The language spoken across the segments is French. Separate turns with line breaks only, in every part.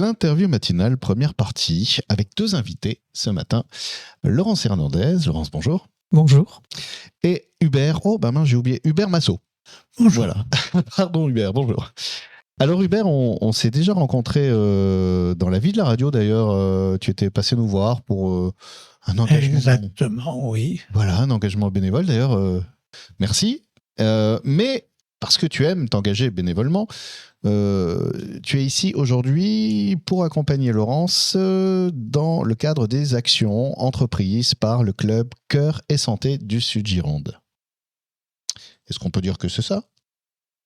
L'interview matinale, première partie, avec deux invités ce matin. Laurence Hernandez. Laurence, bonjour.
Bonjour.
Et Hubert, j'ai oublié, Hubert Massot.
Bonjour.
Voilà. Pardon Hubert, bonjour. Alors Hubert, on s'est déjà rencontrés dans la vie de la radio d'ailleurs. Tu étais passé nous voir pour un engagement.
Exactement, oui.
Voilà, un engagement bénévole d'ailleurs. Merci. Mais parce que tu aimes t'engager bénévolement, tu es ici aujourd'hui pour accompagner Laurence dans le cadre des actions entreprises par le club Cœur et Santé du Sud-Gironde. Est-ce qu'on peut dire que c'est ça ?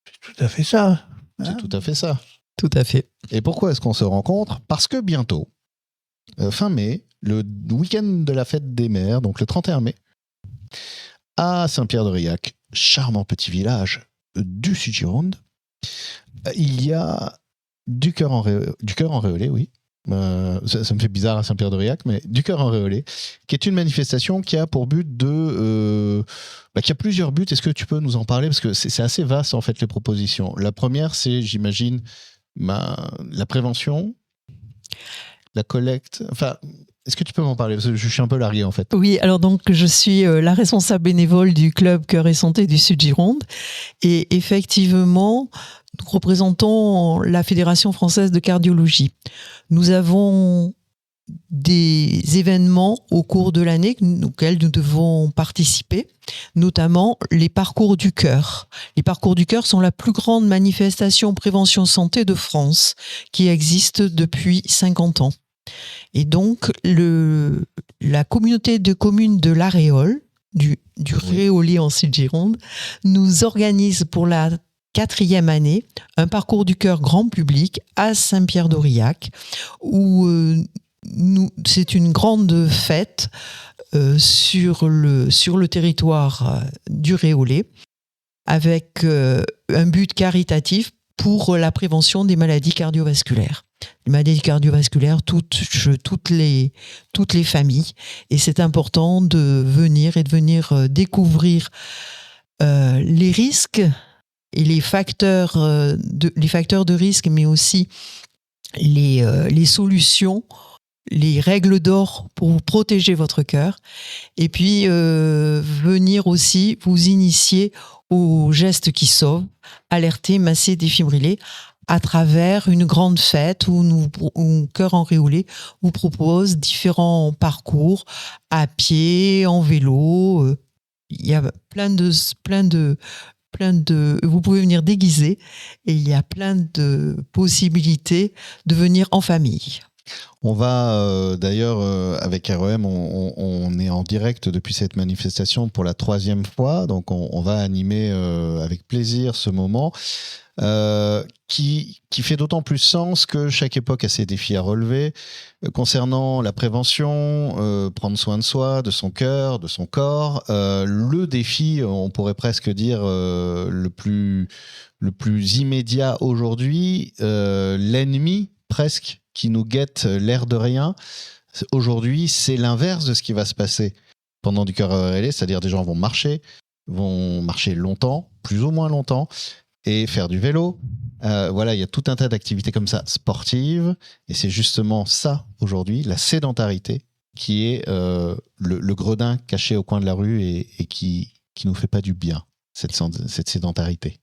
C'est tout à fait ça.
C'est tout à fait ça.
Tout à fait.
Et pourquoi est-ce qu'on se rencontre ? Parce que bientôt, fin mai, le week-end de la fête des mères, donc le 31 mai, à Saint-Pierre-de-Riac, charmant petit village du Sud-Gironde, il y a du cœur en réolé, oui. Ça me fait bizarre à Saint-Pierre-de-Riac, mais du cœur en réolé, qui est une manifestation qui a pour but qui a plusieurs buts. Est-ce que tu peux nous en parler ? Parce que c'est assez vaste, en fait, les propositions. La première, c'est, j'imagine, la prévention, la collecte. Enfin, est-ce que tu peux m'en parler ? Parce que je suis un peu largué, en fait.
Oui, alors donc, je suis la responsable bénévole du club Cœur et Santé du Sud-Gironde. Et effectivement, nous représentons la Fédération française de cardiologie. Nous avons des événements au cours de l'année auxquels nous devons participer, notamment les parcours du cœur. Les parcours du cœur sont la plus grande manifestation prévention santé de France qui existe depuis 50 ans. Et donc, la communauté de communes de l'Aréole, du Réolé en Sud-Gironde, nous organise pour la 4e année un parcours du cœur grand public à Saint-Pierre-d'Aurillac où c'est une grande fête sur le territoire du Réolé avec un but caritatif pour la prévention des maladies cardiovasculaires. Les maladies cardiovasculaires touchent toutes les familles et c'est important de venir découvrir les risques et les facteurs de risque, mais aussi les solutions, les règles d'or pour protéger votre cœur. Et puis, venir aussi vous initier aux gestes qui sauvent, alerter, masser, défibriller, à travers une grande fête où Cœur en Réolé vous propose différents parcours à pied, en vélo. Il y a plein de vous pouvez venir déguiser et il y a plein de possibilités de venir en famille.
On va d'ailleurs avec REM, on est en direct depuis cette manifestation pour la 3e fois, donc on va animer avec plaisir ce moment qui fait d'autant plus sens que chaque époque a ses défis à relever concernant la prévention, prendre soin de soi, de son cœur, de son corps. Le défi, on pourrait presque dire le plus immédiat aujourd'hui, l'ennemi presque qui nous guette l'air de rien. Aujourd'hui, c'est l'inverse de ce qui va se passer pendant du cœur à réolé, c'est-à-dire des gens vont marcher longtemps, plus ou moins longtemps, et faire du vélo. Voilà, il y a tout un tas d'activités comme ça, sportives, et c'est justement ça, aujourd'hui, la sédentarité, qui est le gredin caché au coin de la rue et qui nous fait pas du bien, cette sédentarité.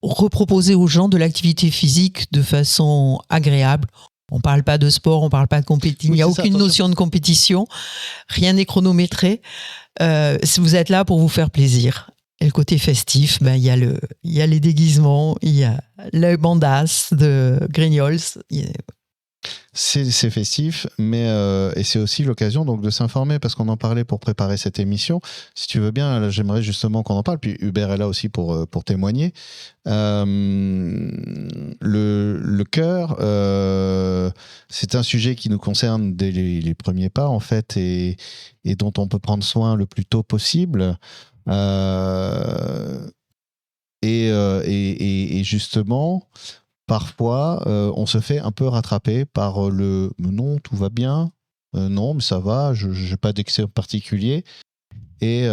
Reproposer aux gens de l'activité physique de façon agréable. On parle pas de sport, on parle pas de compétition. Il n'y a aucune notion de compétition. Rien n'est chronométré. Si vous êtes là pour vous faire plaisir. Et le côté festif, il y a les déguisements, il y a le bandas de Grignols.
C'est festif, mais et c'est aussi l'occasion donc de s'informer parce qu'on en parlait pour préparer cette émission. Si tu veux bien, là, j'aimerais justement qu'on en parle. Puis Hubert est là aussi pour témoigner. Le cœur, c'est un sujet qui nous concerne dès les premiers pas en fait et dont on peut prendre soin le plus tôt possible. Et justement. Parfois, on se fait un peu rattraper par non, tout va bien, non, mais ça va, je n'ai pas d'excès particulier. Et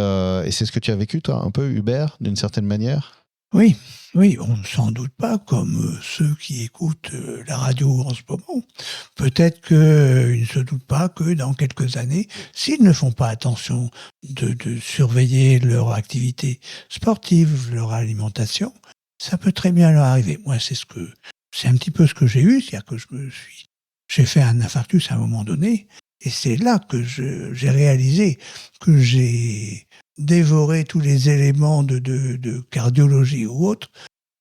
c'est ce que tu as vécu, toi, un peu, Hubert, d'une certaine manière ?
Oui, oui, on ne s'en doute pas, comme ceux qui écoutent la radio en ce moment. Peut-être qu'ils ne se doutent pas que dans quelques années, s'ils ne font pas attention de surveiller leur activité sportive, leur alimentation, ça peut très bien leur arriver. Moi, c'est un petit peu ce que j'ai eu, c'est-à-dire que j'ai fait un infarctus à un moment donné, et c'est là que j'ai réalisé que j'ai dévoré tous les éléments de cardiologie ou autre,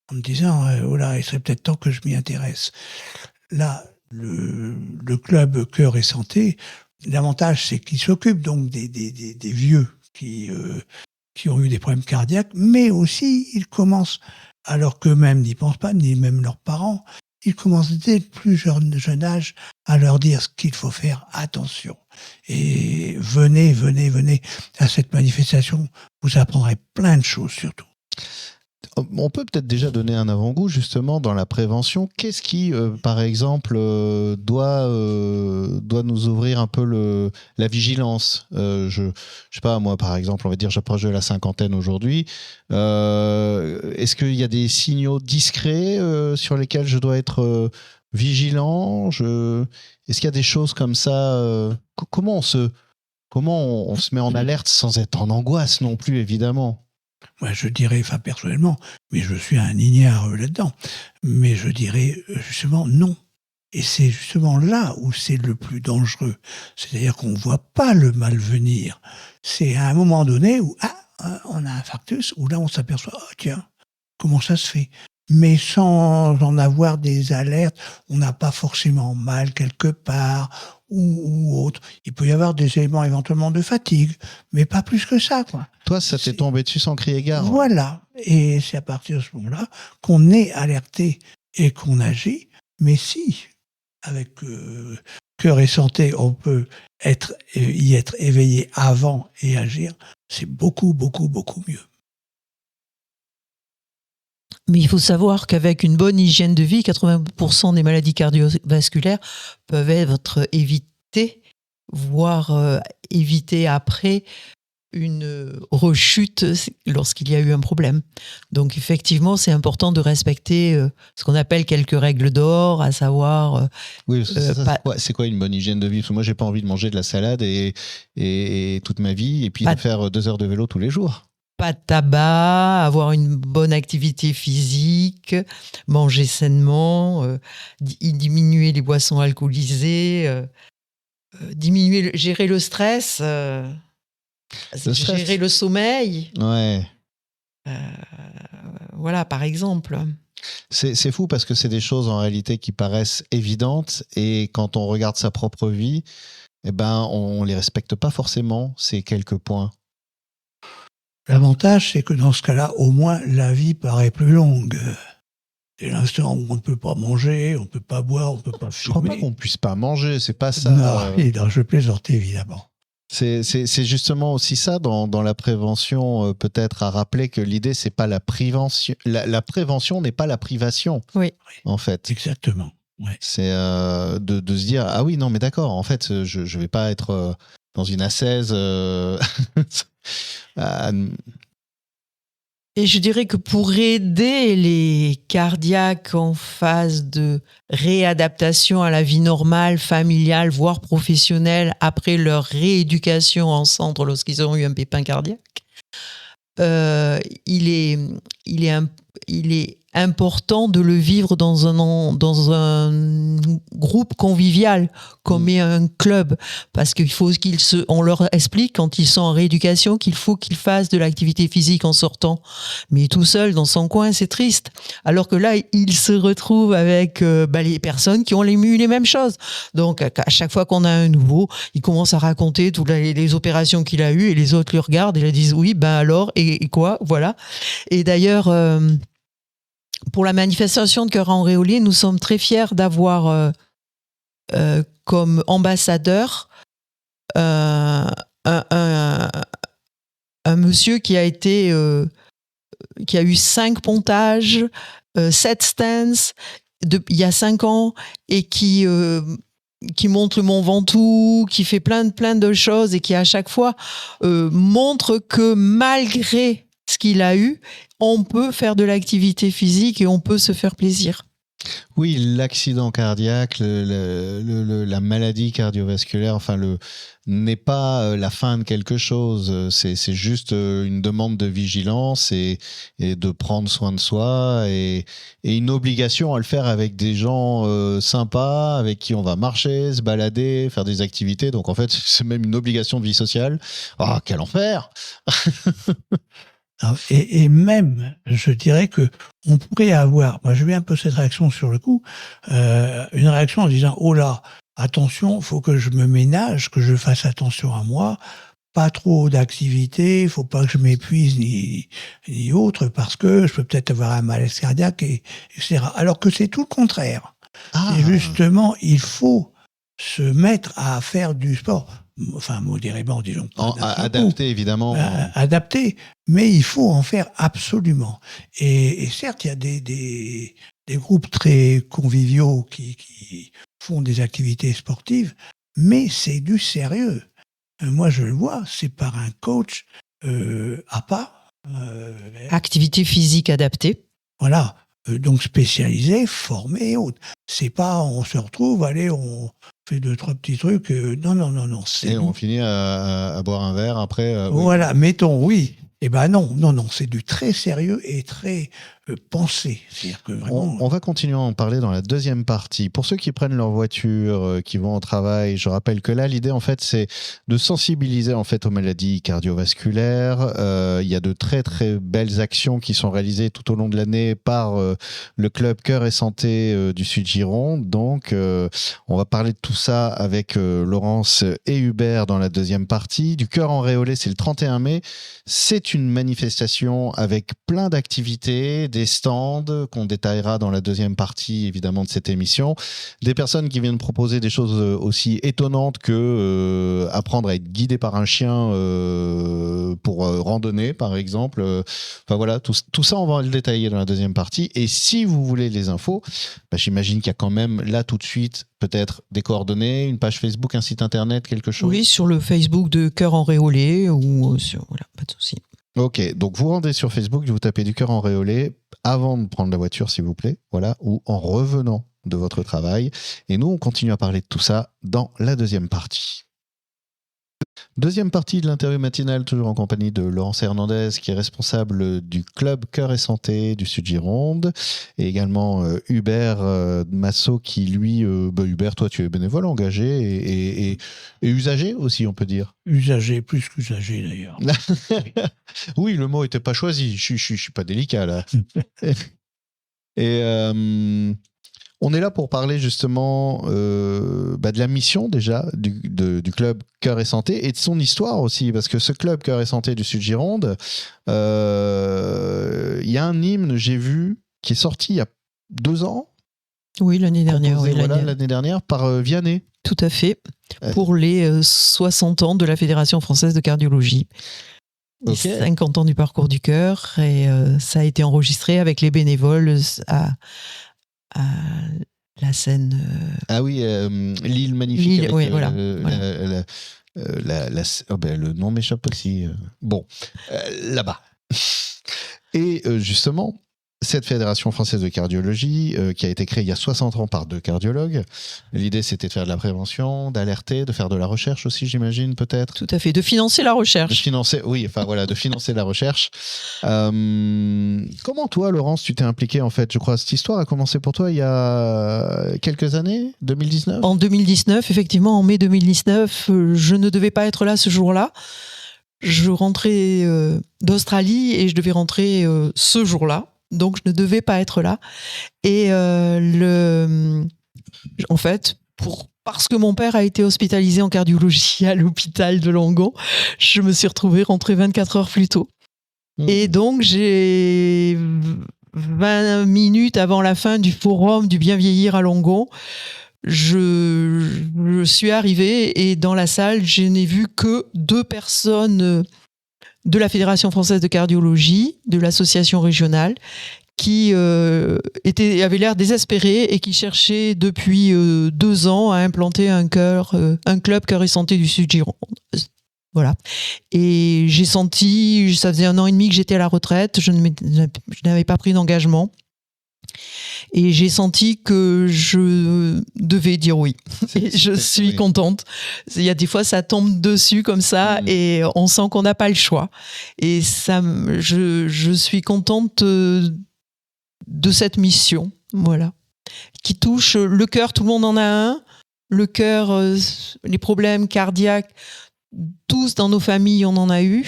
en me disant, oh là, il serait peut-être temps que je m'y intéresse. Là, le club Cœur et Santé, l'avantage, c'est qu'il s'occupe donc des vieux qui ont eu des problèmes cardiaques, mais aussi, ils commencent, alors qu'eux-mêmes n'y pensent pas, ni même leurs parents, ils commencent dès le plus jeune âge à leur dire ce qu'il faut faire attention. Et venez à cette manifestation, vous apprendrez plein de choses surtout.
On peut peut-être déjà donner un avant-goût justement dans la prévention. Qu'est-ce qui, par exemple, doit nous ouvrir un peu la vigilance je sais pas, moi par exemple, on va dire j'approche de la cinquantaine aujourd'hui. Est-ce qu'il y a des signaux discrets sur lesquels je dois être vigilant Est-ce qu'il y a des choses comme ça Comment on se met en alerte sans être en angoisse non plus, évidemment?
Moi, je dirais, personnellement, mais je suis un ignare là-dedans, mais je dirais justement non. Et c'est justement là où c'est le plus dangereux. C'est-à-dire qu'on ne voit pas le mal venir. C'est à un moment donné où, on a un infarctus, où là on s'aperçoit, oh tiens, comment ça se fait ? Mais sans en avoir des alertes, on n'a pas forcément mal quelque part ou autre. Il peut y avoir des éléments éventuellement de fatigue, mais pas plus que ça, quoi.
Toi, ça t'est tombé dessus sans crier gare.
Voilà. Et c'est à partir de ce moment-là qu'on est alerté et qu'on agit. Mais si, avec Cœur et Santé, on peut y être éveillé avant et agir, c'est beaucoup, beaucoup, beaucoup mieux.
Mais il faut savoir qu'avec une bonne hygiène de vie, 80% des maladies cardiovasculaires peuvent être évitées, voire évitées après une rechute lorsqu'il y a eu un problème. Donc effectivement, c'est important de respecter ce qu'on appelle quelques règles d'or, à savoir...
Oui, c'est quoi une bonne hygiène de vie ? Parce que moi, j'ai pas envie de manger de la salade et toute ma vie, et puis de faire 2 heures de vélo tous les jours.
Pas de tabac, avoir une bonne activité physique, manger sainement, diminuer les boissons alcoolisées, gérer le stress, gérer le sommeil.
Ouais.
Voilà, par exemple.
C'est fou parce que c'est des choses en réalité qui paraissent évidentes et quand on regarde sa propre vie, on les respecte pas forcément, ces quelques points.
L'avantage, c'est que dans ce cas-là, au moins, la vie paraît plus longue. Dès l'instant où on ne peut pas manger, on ne peut pas boire, on ne peut pas fumer.
Je crois pas qu'on puisse pas manger, c'est pas ça.
Non, je plaisante évidemment.
C'est justement aussi ça dans la prévention, peut-être à rappeler que l'idée, c'est pas la prévention. La prévention n'est pas la privation,
oui.
En fait.
Exactement. Ouais.
C'est de se dire, ah oui, non, mais d'accord, en fait, je vais pas être dans une ascèse...
Et je dirais que pour aider les cardiaques en phase de réadaptation à la vie normale, familiale, voire professionnelle, après leur rééducation en centre lorsqu'ils ont eu un pépin cardiaque, il est important de le vivre dans un groupe convivial, comme un club, parce qu'il faut on leur explique quand ils sont en rééducation qu'il faut qu'ils fassent de l'activité physique en sortant. Mais tout seul dans son coin, c'est triste. Alors que là, ils se retrouvent avec les personnes qui ont les mêmes choses. Donc, à chaque fois qu'on a un nouveau, il commence à raconter toutes les opérations qu'il a eues et les autres lui regardent et lui disent oui, alors, et quoi, voilà. Et d'ailleurs, pour la manifestation de Cœur Auréolien, nous sommes très fiers d'avoir comme ambassadeur un monsieur qui a eu 5 pontages, 7 stents il y a 5 ans et qui monte le Mont Ventoux, qui fait plein de choses et qui à chaque fois montre que malgré ce qu'il a eu, on peut faire de l'activité physique et on peut se faire plaisir.
Oui, l'accident cardiaque, la maladie cardiovasculaire, n'est pas la fin de quelque chose. C'est juste une demande de vigilance et de prendre soin de soi et une obligation à le faire avec des gens sympas, avec qui on va marcher, se balader, faire des activités. Donc en fait, c'est même une obligation de vie sociale. Ah, quel enfer!
Et même, je dirais que on pourrait avoir, moi j'ai eu un peu cette réaction sur le coup, une réaction en disant oh là, attention, faut que je me ménage, que je fasse attention à moi, pas trop d'activité, faut pas que je m'épuise ni autre, parce que je peux peut-être avoir un malaise cardiaque, etc. Alors que c'est tout le contraire.
Ah.
Et justement, il faut se mettre à faire du sport. Enfin, modérément, disons.
Adapté, évidemment.
Adapté, mais il faut en faire absolument. Et certes, il y a des groupes très conviviaux qui font des activités sportives, mais c'est du sérieux. Moi, je le vois, c'est par un coach APA.
Activité physique adaptée.
Voilà. Donc spécialisé, formé et autres. C'est pas, on se retrouve, allez, on fait 2-3 petits trucs. Non.
Et on finit à boire un verre après.
Voilà, mettons, oui. Eh ben non, c'est du très sérieux et très pensé. C'est-à-dire que vraiment...
On va continuer à en parler dans la deuxième partie. Pour ceux qui prennent leur voiture, qui vont au travail, je rappelle que là, l'idée, en fait, c'est de sensibiliser en fait aux maladies cardiovasculaires. Il y a de très, très belles actions qui sont réalisées tout au long de l'année par le club Cœur et Santé du Sud-Gironde. Donc, on va parler de tout ça avec Laurence et Hubert dans la deuxième partie. Du Cœur Enréolé, c'est le 31 mai. C'est une manifestation avec plein d'activités, des stands qu'on détaillera dans la deuxième partie évidemment de cette émission, des personnes qui viennent proposer des choses aussi étonnantes que apprendre à être guidé par un chien pour randonner par exemple. Enfin voilà, tout ça on va le détailler dans la deuxième partie. Et si vous voulez les infos, j'imagine qu'il y a quand même là tout de suite peut-être des coordonnées, une page Facebook, un site internet, quelque chose.
Oui, sur le Facebook de Cœur Enréolé ou sur voilà, pas de souci.
Ok, donc vous rendez sur Facebook, vous tapez du Cœur Enréolé avant de prendre la voiture, s'il vous plaît, voilà, ou en revenant de votre travail. Et nous, on continue à parler de tout ça dans la deuxième partie. Deuxième partie de l'interview matinale, toujours en compagnie de Laurence Hernandez, qui est responsable du club Cœur et Santé du Sud-Gironde, et également Hubert Massot, qui lui, Hubert, toi tu es bénévole engagé et usager aussi, on peut dire.
Usager, plus qu'usager d'ailleurs.
Oui, le mot n'était pas choisi, je suis pas délicat là. Et on est là pour parler justement de la mission déjà du club Cœur et Santé et de son histoire aussi, parce que ce club Cœur et Santé du Sud-Gironde, il y a un hymne, j'ai vu, qui est sorti il y a 2 ans.
Oui, l'année dernière.
L'année dernière par Vianney.
Tout à fait, pour les 60 ans de la Fédération française de cardiologie.
Okay.
50 ans du parcours du cœur, et ça a été enregistré avec les bénévoles à la scène.
Ah oui, l'île magnifique.
L'île, oui, voilà.
Le nom m'échappe aussi. Là-bas. Et justement, cette Fédération française de cardiologie, qui a été créée il y a 60 ans par 2 cardiologues, l'idée c'était de faire de la prévention, d'alerter, de faire de la recherche aussi, j'imagine, peut-être.
Tout à fait, de financer la recherche.
De financer la recherche. Comment toi, Laurence, tu t'es impliquée en fait? Je crois que cette histoire a commencé pour toi il y a quelques années, 2019?
En 2019, effectivement, en mai 2019, je ne devais pas être là ce jour-là. Je rentrais d'Australie et je devais rentrer ce jour-là. Donc, je ne devais pas être là. Et en fait, parce que mon père a été hospitalisé en cardiologie à l'hôpital de Langon, je me suis retrouvée rentrée 24 heures plus tôt. Et donc, j'ai 20 minutes avant la fin du forum du bien vieillir à Langon, je suis arrivée et dans la salle, je n'ai vu que 2 personnes de la Fédération française de cardiologie, de l'association régionale, qui avaient l'air désespérés et qui cherchaient depuis 2 ans à implanter un club Cœur et Santé du Sud-Gironde. Voilà. Et j'ai senti, ça faisait 1 an et demi que j'étais à la retraite, je n'avais pas pris d'engagement. Et j'ai senti que je devais dire oui. Et je suis contente. Il y a des fois, ça tombe dessus comme ça et on sent qu'on n'a pas le choix. Et ça, je suis contente de cette mission, voilà, qui touche le cœur. Tout le monde en a un. Le cœur, les problèmes cardiaques, tous dans nos familles, on en a eu.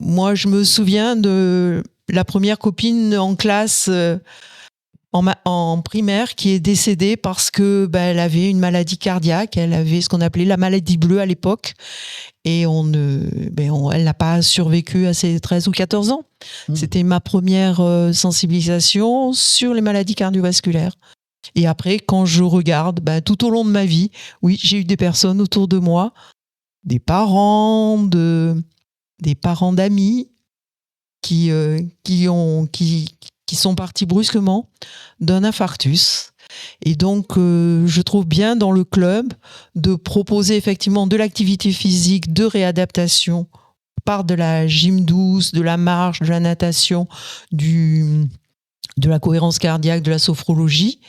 Moi, je me souviens de la première copine en classe en primaire qui est décédée parce que elle avait une maladie cardiaque. Elle avait ce qu'on appelait la maladie bleue à l'époque. Et elle n'a pas survécu à ses 13 ou 14 ans. C'était ma première sensibilisation sur les maladies cardiovasculaires. Et après, quand je regarde, tout au long de ma vie, oui, j'ai eu des personnes autour de moi, des parents d'amis qui sont partis brusquement d'un infarctus. Et donc, je trouve bien dans le club de proposer effectivement de l'activité physique, de réadaptation par de la gym douce, de la marche, de la natation, de la cohérence cardiaque, de la sophrologie.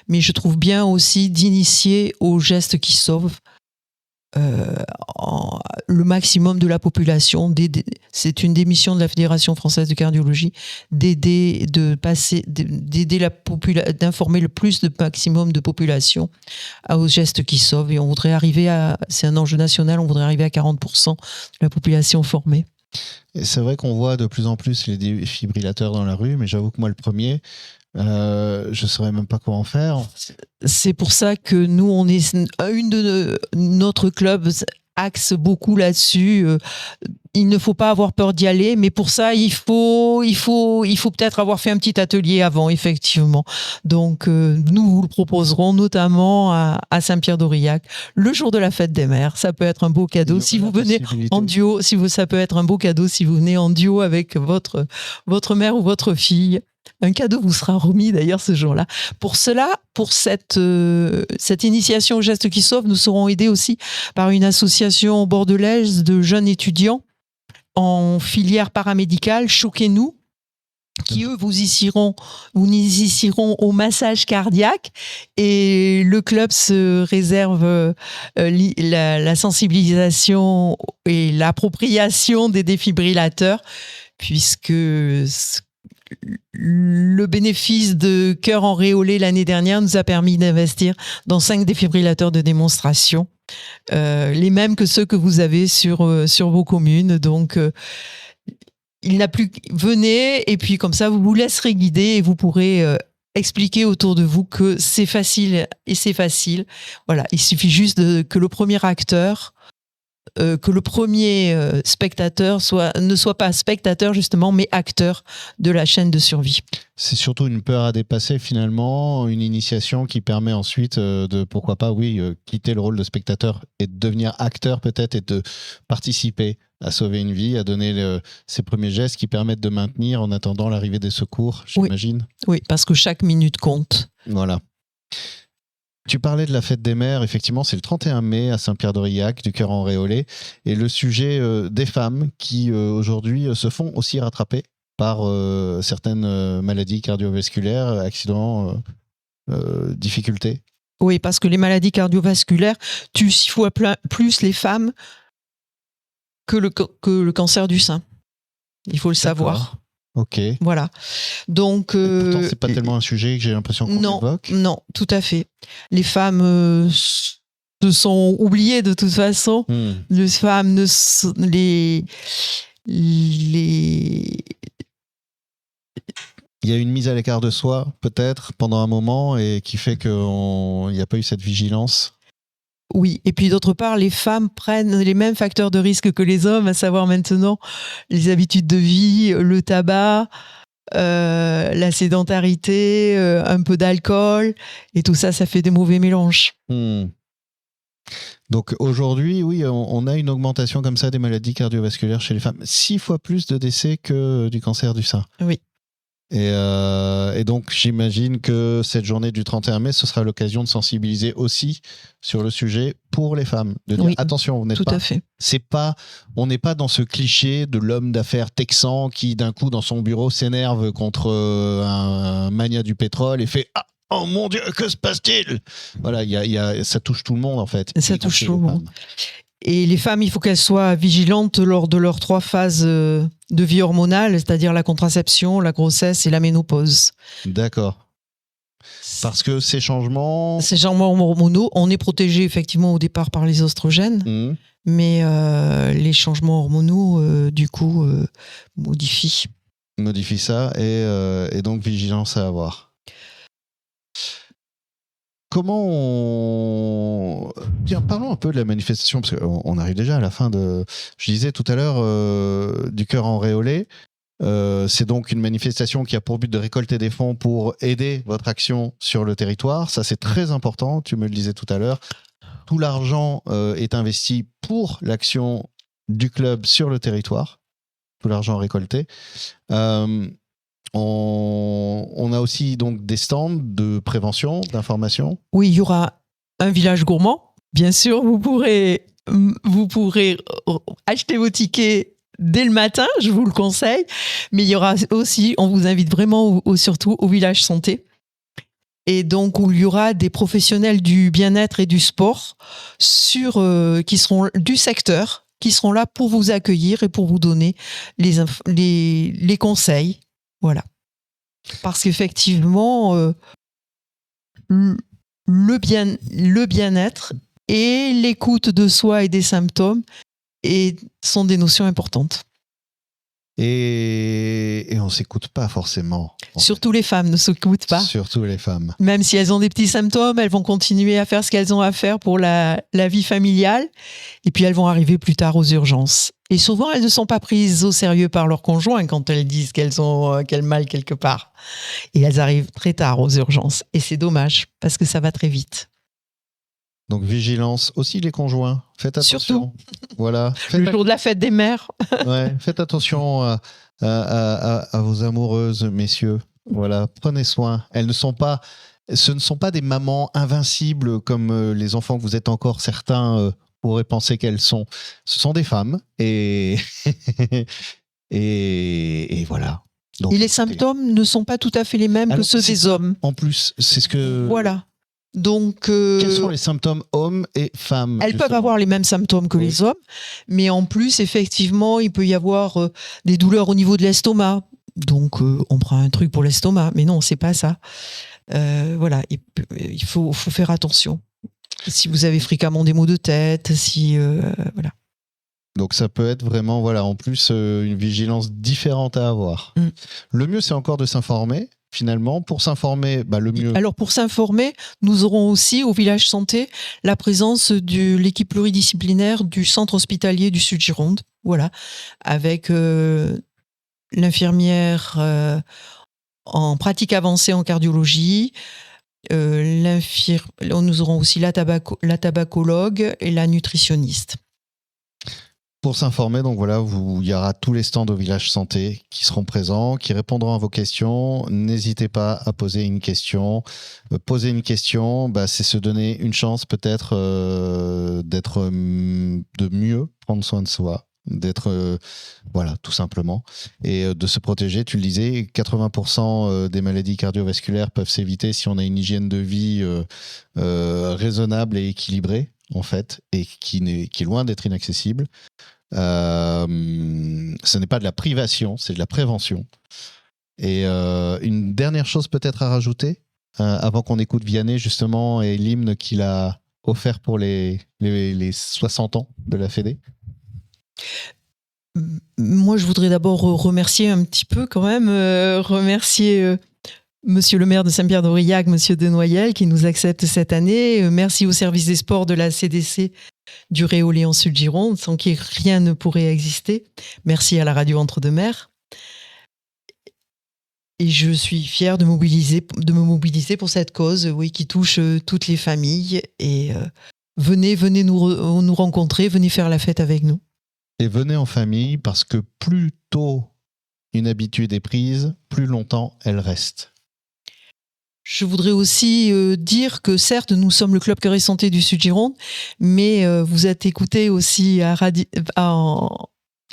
Mais je trouve bien aussi d'initier aux gestes qui sauvent le maximum de la population. C'est une des missions de la Fédération française de cardiologie, d'informer le plus de maximum de population aux gestes qui sauvent. Et on voudrait arriver c'est un enjeu national, on voudrait arriver à 40% de la population formée.
Et c'est vrai qu'on voit de plus en plus les défibrillateurs dans la rue, mais j'avoue que moi, le premier, je ne saurais même pas quoi en faire.
C'est pour ça que nous, notre club axe beaucoup là-dessus. Il ne faut pas avoir peur d'y aller, mais pour ça, il faut peut-être avoir fait un petit atelier avant, effectivement. Donc, nous vous le proposerons notamment à Saint-Pierre-d'Aurillac, le jour de la fête des mères. Ça peut être un beau cadeau si vous venez en duo. Ça peut être un beau cadeau si vous venez en duo avec votre mère ou votre fille. Un cadeau vous sera remis d'ailleurs ce jour-là. Pour cela, pour cette initiation aux gestes qui sauvent, nous serons aidés aussi par une association bordelaise de jeunes étudiants en filière paramédicale, Choquez-nous, qui eux vous initieront au massage cardiaque, et le club se réserve la sensibilisation et l'appropriation des défibrillateurs, puisque le bénéfice de Cœur Enréolé l'année dernière nous a permis d'investir dans 5 défibrillateurs de démonstration, les mêmes que ceux que vous avez sur vos communes. Donc, il n'a plus venez, et puis comme ça, vous vous laisserez guider et vous pourrez expliquer autour de vous que c'est facile et c'est facile. Voilà, il suffit juste que le premier acteur, que le premier spectateur ne soit pas spectateur justement, mais acteur de la chaîne de survie.
C'est surtout une peur à dépasser finalement, une initiation qui permet ensuite de, pourquoi pas, quitter le rôle de spectateur et de devenir acteur peut-être, et de participer à sauver une vie, à donner ces premiers gestes qui permettent de maintenir en attendant l'arrivée des secours, j'imagine.
Oui, parce que chaque minute compte.
Voilà. Tu parlais de la fête des mères, effectivement, c'est le 31 mai à Saint-Pierre-d'Aurillac, du Cœur Enréolé, et le sujet des femmes qui aujourd'hui se font aussi rattraper par certaines maladies cardiovasculaires, accidents, difficultés.
Oui, parce que les maladies cardiovasculaires tuent 6 fois plus les femmes que le cancer du sein. Il faut le savoir.
Ok.
Voilà. Donc,
pourtant, c'est pas tellement un sujet que j'ai l'impression qu'on évoque.
Non, tout à fait. Les femmes se sont oubliées de toute façon. Les femmes il
y a une mise à l'écart de soi, peut-être, pendant un moment, et qui fait qu'il n'y a pas eu cette vigilance.
Oui, et puis d'autre part, les femmes prennent les mêmes facteurs de risque que les hommes, à savoir maintenant les habitudes de vie, le tabac, la sédentarité, un peu d'alcool, et tout ça, ça fait des mauvais mélanges.
Donc aujourd'hui, oui, on a une augmentation comme ça des maladies cardiovasculaires chez les femmes. 6 fois plus de décès que du cancer du sein.
Oui.
Et donc, j'imagine que cette journée du 31 mai, ce sera l'occasion de sensibiliser aussi sur le sujet pour les femmes. De dire,
Oui,
attention, vous n'êtes
tout
pas...
à fait.
On n'est pas dans ce cliché de l'homme d'affaires texan qui, d'un coup, dans son bureau, s'énerve contre un mania du pétrole et fait « Ah, oh mon Dieu, que se passe-t-il ?» Voilà, ça touche tout le monde, en fait.
Ça touche tout le monde. Et les femmes, il faut qu'elles soient vigilantes lors de leurs 3 phases de vie hormonale, c'est-à-dire la contraception, la grossesse et la ménopause.
D'accord. Parce que ces changements
hormonaux, on est protégé effectivement au départ par les oestrogènes, mais les changements hormonaux, du coup, modifient
ça et donc vigilance à avoir. Tiens, parlons un peu de la manifestation, parce qu'on arrive déjà à la fin de... Je disais tout à l'heure, du cœur enréolé. C'est donc une manifestation qui a pour but de récolter des fonds pour aider votre action sur le territoire. Ça, c'est très important, tu me le disais tout à l'heure. Tout l'argent est investi pour l'action du club sur le territoire. Tout l'argent récolté. On a aussi donc des stands de prévention, d'information.
Oui, il y aura un village gourmand. Bien sûr, vous pourrez acheter vos tickets dès le matin, je vous le conseille. Mais il y aura aussi, on vous invite vraiment surtout au village santé. Et donc, où il y aura des professionnels du bien-être et du sport qui seront du secteur, qui seront là pour vous accueillir et pour vous donner les conseils. Voilà. Parce qu'effectivement, le bien-être et l'écoute de soi et des symptômes sont des notions importantes.
Et on ne s'écoute pas forcément.
Surtout les femmes ne s'écoutent pas.
Surtout les femmes.
Même si elles ont des petits symptômes, elles vont continuer à faire ce qu'elles ont à faire pour la vie familiale. Et puis elles vont arriver plus tard aux urgences. Et souvent, elles ne sont pas prises au sérieux par leur conjoint quand elles disent qu'elles ont mal quelque part. Et elles arrivent très tard aux urgences. Et c'est dommage, parce que ça va très vite.
Donc, vigilance, aussi les conjoints. Faites attention.
Surtout.
Voilà.
Le jour de la fête des mères.
Ouais, faites attention à vos amoureuses, messieurs. Voilà, prenez soin. Ce ne sont pas des mamans invincibles comme les enfants que vous êtes encore, certains pourraient penser qu'elles sont. Ce sont des femmes et voilà. Donc,
et les symptômes ne sont pas tout à fait les mêmes que ceux des hommes.
En plus, c'est ce que...
Voilà. Donc,
quels sont les symptômes hommes et femmes?
Elles peuvent avoir les mêmes symptômes que les hommes, mais en plus, effectivement, il peut y avoir des douleurs au niveau de l'estomac. Donc, on prend un truc pour l'estomac, mais non, c'est pas ça. Voilà, il faut faire attention. Si vous avez fréquemment des maux de tête, voilà.
Donc ça peut être vraiment, voilà, en plus une vigilance différente à avoir. Le mieux, c'est encore de s'informer. Finalement, pour s'informer, le mieux...
Alors, pour s'informer, nous aurons aussi au village santé la présence de l'équipe pluridisciplinaire du centre hospitalier du Sud-Gironde, voilà, avec l'infirmière en pratique avancée en cardiologie, nous aurons aussi la tabacologue et la nutritionniste.
Pour s'informer, donc voilà, il y aura tous les stands au village santé qui seront présents, qui répondront à vos questions. N'hésitez pas à poser une question. Poser une question, c'est se donner une chance peut-être de mieux prendre soin de soi, d'être, voilà, tout simplement, et de se protéger. Tu le disais, 80% des maladies cardiovasculaires peuvent s'éviter si on a une hygiène de vie raisonnable et équilibrée, en fait, et qui est loin d'être inaccessible. Ce n'est pas de la privation, c'est de la prévention. Et une dernière chose peut-être à rajouter, avant qu'on écoute Vianney justement et l'hymne qu'il a offert pour les 60 ans de la Fédé.
Moi, je voudrais d'abord remercier un petit peu quand même, Monsieur le maire de Saint-Pierre-d'Aurillac, Monsieur Denoyel, qui nous accepte cette année. Merci au service des sports de la CDC du Réolé en Sud-Gironde, sans qui rien ne pourrait exister. Merci à la radio Entre-deux-Mers. Et je suis fière de me mobiliser pour cette cause, oui, qui touche toutes les familles. Et venez nous rencontrer, venez faire la fête avec nous.
Et venez en famille, parce que plus tôt une habitude est prise, plus longtemps elle reste.
Je voudrais aussi dire que certes, nous sommes le club Cœur et Santé du Sud-Gironde, mais vous êtes écouté aussi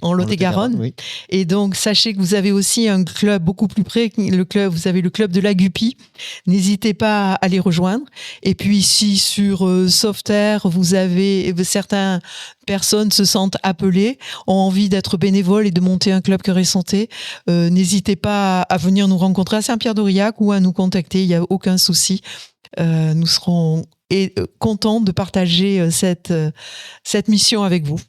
en Lot-et-Garonne.
Oui.
Et donc, sachez que vous avez aussi un club beaucoup plus près. Vous avez le club de l'Agupi. N'hésitez pas à les rejoindre. Et puis ici, sur Sauveterre, vous avez certaines personnes se sentent appelées, ont envie d'être bénévoles et de monter un club Cœur et Santé. N'hésitez pas à venir nous rencontrer à Saint-Pierre-d'Aurillac ou à nous contacter. Il n'y a aucun souci. Nous serons contents de partager cette mission avec vous.